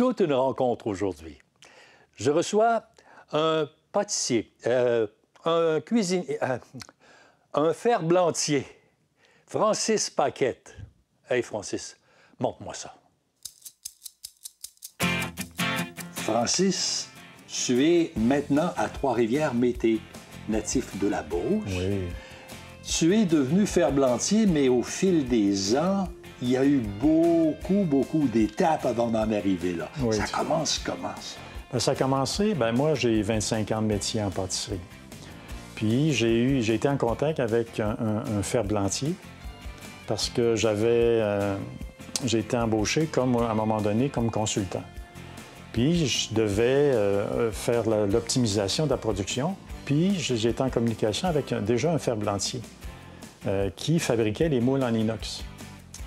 toute une rencontre aujourd'hui. Je reçois un pâtissier, un cuisinier, un ferblantier, Francis Paquette. Hey Francis, montre-moi ça. Francis, tu es maintenant à Trois-Rivières, mais tu es natif de la Beauce. Oui. Tu es devenu ferblantier, mais au fil des ans, il y a eu beaucoup d'étapes avant d'en arriver là. Oui, Ça commence comment, ça? Bien, ça a commencé, moi, j'ai 25 ans de métier en pâtisserie. Puis j'ai été en contact avec un ferblantier parce que j'ai été embauché à un moment donné comme consultant. Puis je devais faire l'optimisation de la production. Puis j'ai été en communication avec déjà un ferblantier qui fabriquait les moules en inox.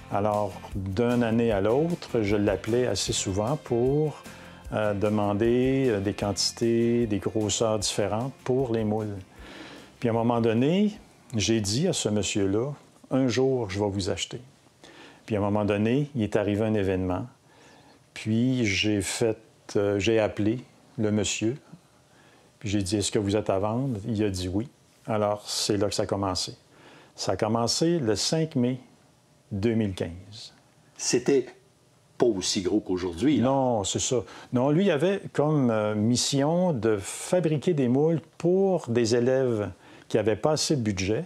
Alors, d'une année à l'autre, je l'appelais assez souvent pour demander des quantités, des grosseurs différentes pour les moules. Puis à un moment donné, j'ai dit à ce monsieur-là, « Un jour, je vais vous acheter. » Puis à un moment donné, il est arrivé un événement. Puis j'ai appelé le monsieur. Puis j'ai dit, « Est-ce que vous êtes à vendre? » Il a dit oui. Alors, c'est là que ça a commencé. Ça a commencé le 5 mai 2015. C'était pas aussi gros qu'aujourd'hui, là. Non, c'est ça. Non, lui, il avait comme mission de fabriquer des moules pour des élèves qui n'avaient pas assez de budget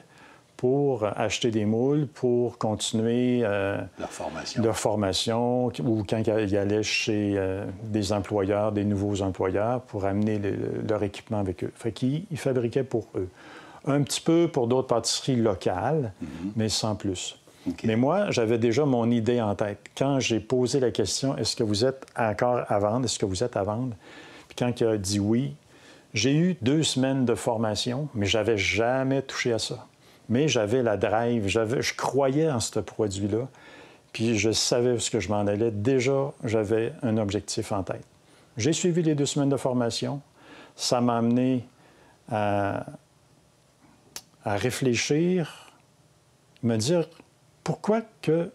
pour acheter des moules, pour continuer leur formation, ou quand ils allaient chez des employeurs, des nouveaux employeurs, pour amener leur équipement avec eux. Fait qu'il fabriquait pour eux. Un petit peu pour d'autres pâtisseries locales, mais sans plus. Okay. Mais moi, j'avais déjà mon idée en tête. Quand j'ai posé la question, est-ce que vous êtes encore à vendre? Est-ce que vous êtes à vendre? Puis quand il a dit oui, j'ai eu 2 semaines de formation, mais je n'avais jamais touché à ça. Mais j'avais la drive, je croyais en ce produit-là, puis je savais où ce que je m'en allais. Déjà, j'avais un objectif en tête. J'ai suivi les 2 semaines de formation. Ça m'a amené à réfléchir, me dire pourquoi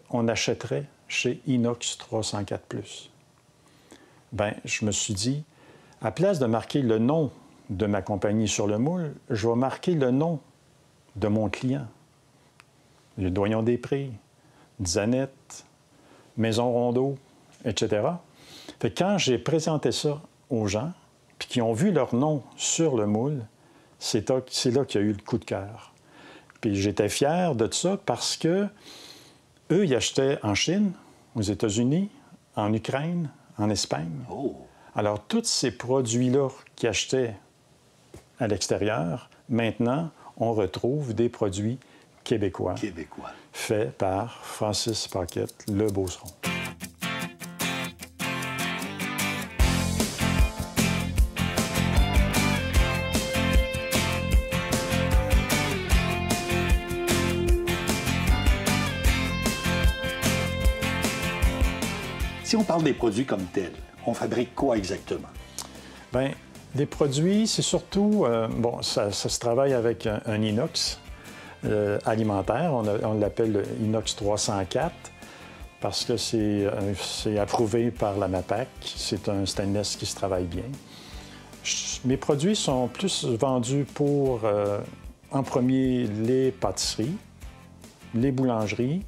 on achèterait chez Inox 304+. Bien, je me suis dit, à place de marquer le nom de ma compagnie sur le moule, je vais marquer le nom de mon client. Le Doyon-des-Prés, Zanette, Maison Rondeau, etc. Fait que quand j'ai présenté ça aux gens, puis qu'ils ont vu leur nom sur le moule, c'est là qu'il y a eu le coup de cœur. Puis j'étais fier de ça parce que eux, ils achetaient en Chine, aux États-Unis, en Ukraine, en Espagne. Oh. Alors, tous ces produits-là qu'ils achetaient à l'extérieur, maintenant, on retrouve des produits québécois. Faits par Francis Paquette, le Beauceron. Si on parle des produits comme tels, on fabrique quoi exactement? Bien, des produits, c'est surtout... ça se travaille avec un inox alimentaire. On l'appelle inox 304 parce que c'est approuvé par la MAPAC. C'est un stainless qui se travaille bien. Mes produits sont plus vendus pour, en premier, les pâtisseries, les boulangeries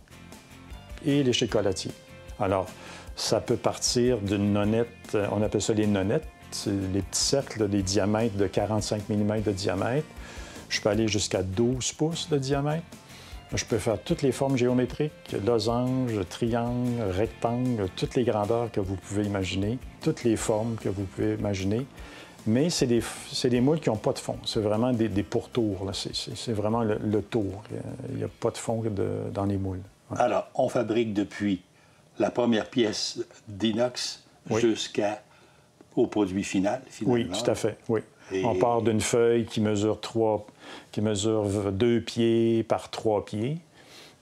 et les chocolatiers. Alors, ça peut partir d'une nonnette, on appelle ça les nonnettes, c'est les petits cercles, des diamètres de 45 mm de diamètre. Je peux aller jusqu'à 12 pouces de diamètre. Je peux faire toutes les formes géométriques, losange, triangle, rectangle, toutes les grandeurs que vous pouvez imaginer, toutes les formes que vous pouvez imaginer. Mais c'est des moules qui n'ont pas de fond. C'est vraiment des pourtours. C'est vraiment le tour. Il n'y a pas de fond dans les moules. Ouais. Alors, on fabrique depuis la première pièce d'inox jusqu'au produit final, finalement. Oui, tout à fait, oui. Et... On part d'une feuille qui mesure 2 pieds par 3 pieds,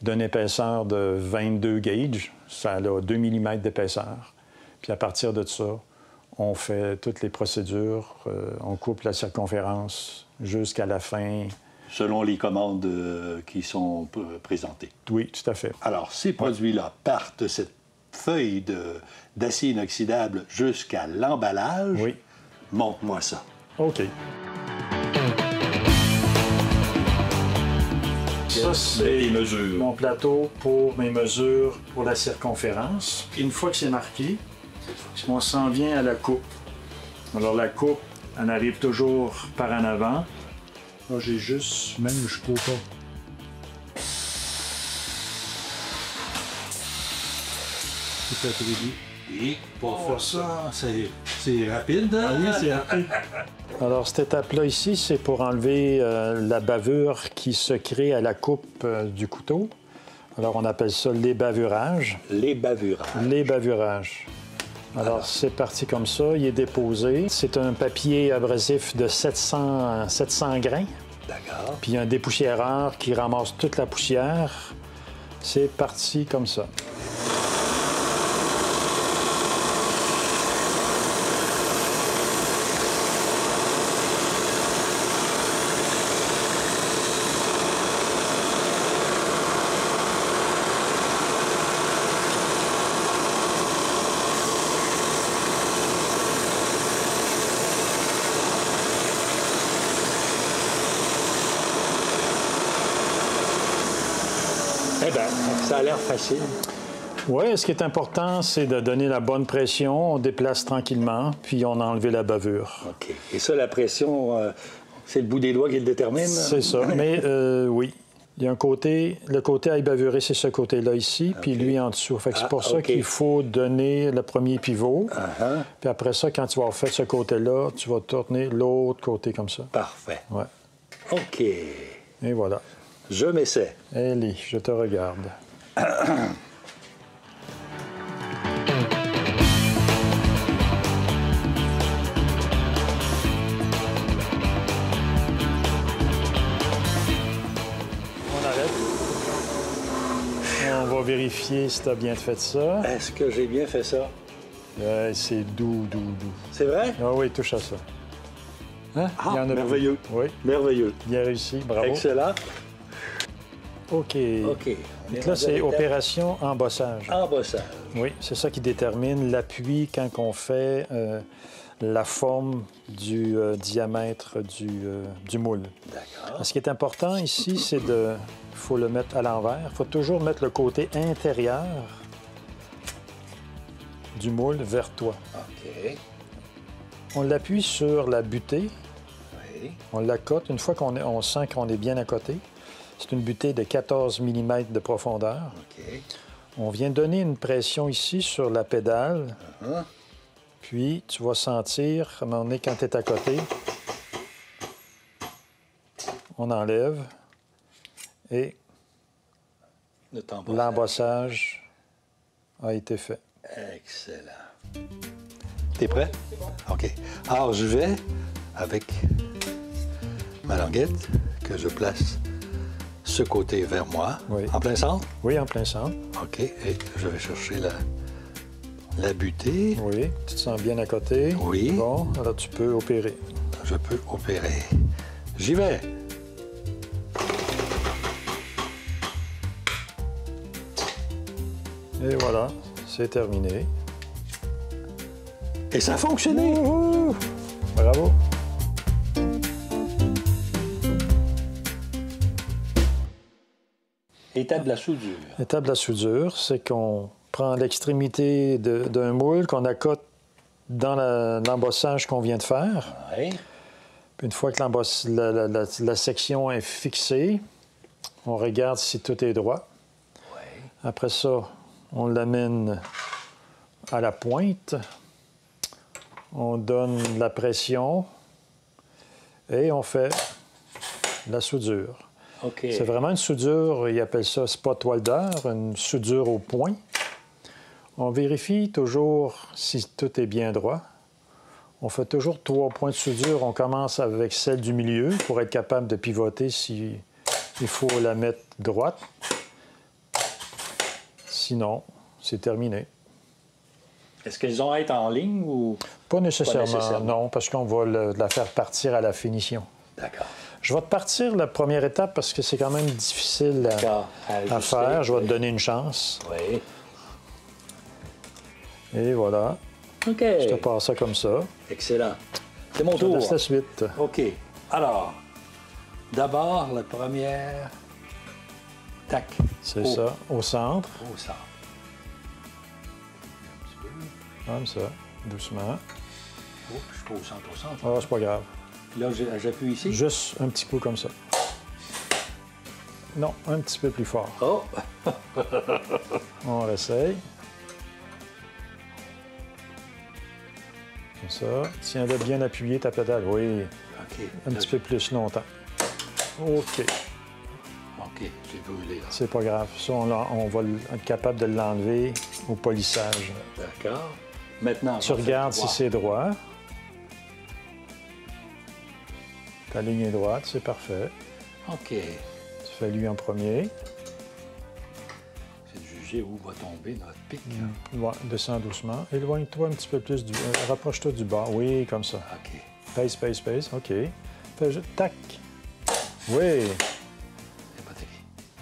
d'une épaisseur de 22 gauges. Ça a 2 mm d'épaisseur. Puis à partir de ça, on fait toutes les procédures, on coupe la circonférence jusqu'à la fin. Selon les commandes qui sont présentées. Oui, tout à fait. Alors, ces produits-là partent de cette feuille d'acier inoxydable jusqu'à l'emballage. Oui. Montre-moi ça. OK. Ça, c'est mon plateau pour mes mesures pour la circonférence. Puis une fois que c'est marqué, on s'en vient à la coupe. Alors la coupe, elle arrive toujours par en avant. Là, j'ai juste... Même je peux pas. C'est attribué. Oui, pour faire ça, c'est rapide, hein? Ah oui, c'est rapide. Alors, cette étape-là ici, c'est pour enlever la bavure qui se crée à la coupe du couteau. Alors, on appelle ça l'ébavurage. L'ébavurage. L'ébavurage. Alors, c'est parti comme ça. Il est déposé. C'est un papier abrasif de 700 grains. D'accord. Puis, il y a un dépoussiéreur qui ramasse toute la poussière. C'est parti comme ça. Eh bien, ça a l'air facile. Oui, ce qui est important, c'est de donner la bonne pression. On déplace tranquillement, puis on a enlevé la bavure. OK. Et ça, la pression, c'est le bout des doigts qui le détermine? C'est ça. Mais oui, il y a un côté, le côté à ébavurer, c'est ce côté-là ici, puis lui en dessous. Fait que c'est pour ça qu'il faut donner le premier pivot. Puis après ça, quand tu vas faire ce côté-là, tu vas tourner l'autre côté comme ça. Parfait. Ouais. OK. Et voilà. Je m'essaie. Ellie, je te regarde. On arrête. On va vérifier si tu as bien fait ça. Est-ce que j'ai bien fait ça? C'est doux. C'est vrai? Ah oui, touche à ça. Hein? Ah, Il y en a merveilleux. plus. Oui, Merveilleux. bien réussi, bravo. Excellent. OK. OK. Donc là, c'est opération embossage. Embossage. Oui, c'est ça qui détermine l'appui quand on fait la forme du diamètre du moule. D'accord. Ce qui est important ici, c'est de... Il faut le mettre à l'envers. Il faut toujours mettre le côté intérieur du moule vers toi. OK. On l'appuie sur la butée. Oui. On l'accote. Une fois on sent qu'on est bien accoté, c'est une butée de 14 mm de profondeur. OK. On vient donner une pression ici sur la pédale. Puis, tu vas sentir, à un moment donné, quand tu es à côté, on enlève et l'embossage a été fait. Excellent. T'es prêt? C'est bon. OK. Alors, je vais, avec ma languette, que je place ce côté vers moi, en plein centre? Oui, en plein centre. OK. Et je vais chercher la butée. Oui, tu te sens bien à côté. Oui. Bon, alors tu peux opérer. Je peux opérer. J'y vais. Et voilà, c'est terminé. Et ça a fonctionné! Ouhou! Bravo! Étape de la soudure. L'étape de la soudure, c'est qu'on prend l'extrémité d'un moule qu'on accote dans l'embossage qu'on vient de faire. Oui. Puis une fois que la section est fixée, on regarde si tout est droit. Oui. Après ça, on l'amène à la pointe. On donne la pression et on fait la soudure. OK. C'est vraiment une soudure, ils appellent ça spot welder, une soudure au point. On vérifie toujours si tout est bien droit. On fait toujours 3 points de soudure. On commence avec celle du milieu pour être capable de pivoter si il faut la mettre droite. Sinon, c'est terminé. Est-ce qu'ils ont à être en ligne ou... Pas nécessairement, non, parce qu'on va la faire partir à la finition. D'accord. Je vais te partir la première étape parce que c'est quand même difficile à faire. Je vais te donner une chance. Oui. Et voilà. OK. Je te passe ça comme ça. Excellent. C'est mon Je te tour. laisse la suite. OK. Alors, d'abord, la première... Tac. C'est ça. Au centre. Au centre. Comme ça. Doucement. Oh, je suis pas au centre, au centre. Ah, c'est pas grave. Là, j'appuie ici. Juste un petit coup comme ça. Non, un petit peu plus fort. Oh! On réessaye. Comme ça. Tiens-le bien appuyé ta pédale. Oui. OK. Un petit peu plus longtemps. OK. OK, j'ai brûlé, là. C'est pas grave. Ça, on va être capable de l'enlever au polissage. D'accord. Maintenant, Tu regardes si c'est droit. Ta ligne est droite, c'est parfait. OK. Tu fais lui en premier. C'est de juger où va tomber notre pic. Ouais, descends doucement. Éloigne-toi un petit peu plus rapproche-toi du bas. Oui, comme ça. OK. Pace, pace, pace. OK. Fais juste... Tac. Oui. C'est pas taqué.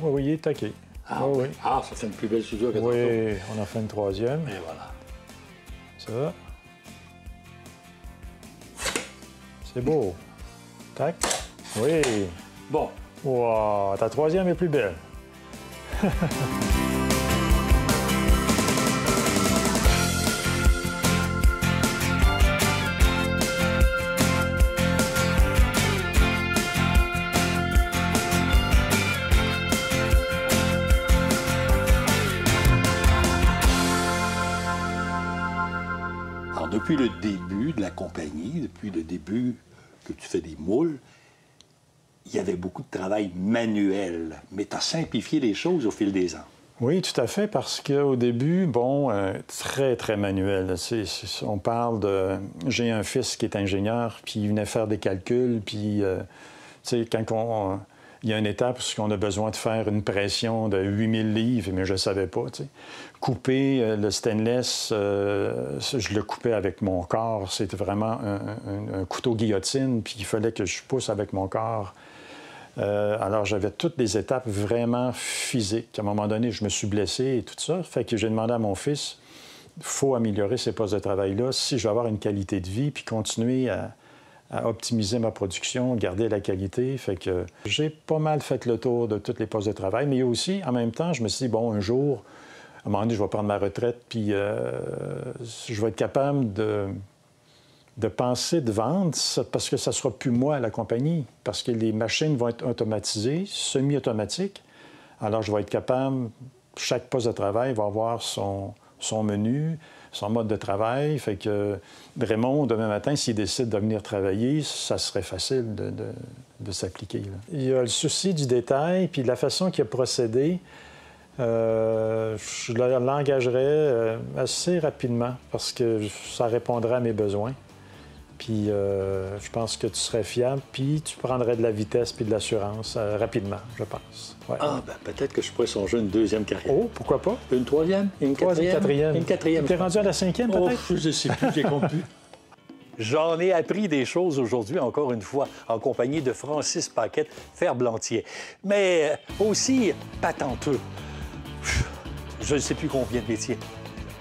Oui, oui, il est taqué. Ah, oui, oui. Ah, ça fait une plus belle soudure que tantôt. Oui, on en fait une troisième. Et voilà. Ça. C'est beau. Tac. Oui. Bon. Wow, ta troisième est plus belle. Alors, depuis le début de la compagnie, depuis le début que tu fais des moules, il y avait beaucoup de travail manuel, mais tu as simplifié les choses au fil des ans. Oui, tout à fait, parce qu'au début, bon, très, très manuel. On parle de... J'ai un fils qui est ingénieur, puis il venait faire des calculs, puis, tu sais, quand il y a une étape où on a besoin de faire une pression de 8000 livres, mais je ne savais pas, tu sais. Couper le stainless, je le coupais avec mon corps. C'était vraiment un couteau guillotine, puis il fallait que je pousse avec mon corps. Alors, j'avais toutes les étapes vraiment physiques. À un moment donné, je me suis blessé et tout ça. Fait que j'ai demandé à mon fils, il faut améliorer ces postes de travail-là si je veux avoir une qualité de vie, puis continuer à optimiser ma production, garder la qualité. Fait que j'ai pas mal fait le tour de tous les postes de travail. Mais aussi, en même temps, je me suis dit, bon, un jour, à un moment donné, je vais prendre ma retraite, puis je vais être capable de penser de vendre, parce que ça ne sera plus moi, la compagnie, parce que les machines vont être automatisées, semi-automatiques. Alors, je vais être capable, chaque poste de travail va avoir son menu, son mode de travail. Fait que Raymond, demain matin, s'il décide de venir travailler, ça serait facile de s'appliquer. Il y a le souci du détail, puis la façon qu'il a procédé, je l'engagerais assez rapidement, parce que ça répondrait à mes besoins. Puis je pense que tu serais fiable, puis tu prendrais de la vitesse puis de l'assurance rapidement, je pense. Ouais. Ah, ben peut-être que je pourrais songer une deuxième carrière. Oh, pourquoi pas? Une troisième? Une quatrième? Une quatrième. T'es rendu à la cinquième, peut-être? Oh, je ne sais plus, j'ai compris. J'en ai appris des choses aujourd'hui, encore une fois, en compagnie de Francis Paquette, ferblantier. Mais aussi patenteux. Je ne sais plus combien de métiers.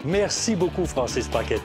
Merci beaucoup, Francis Paquette.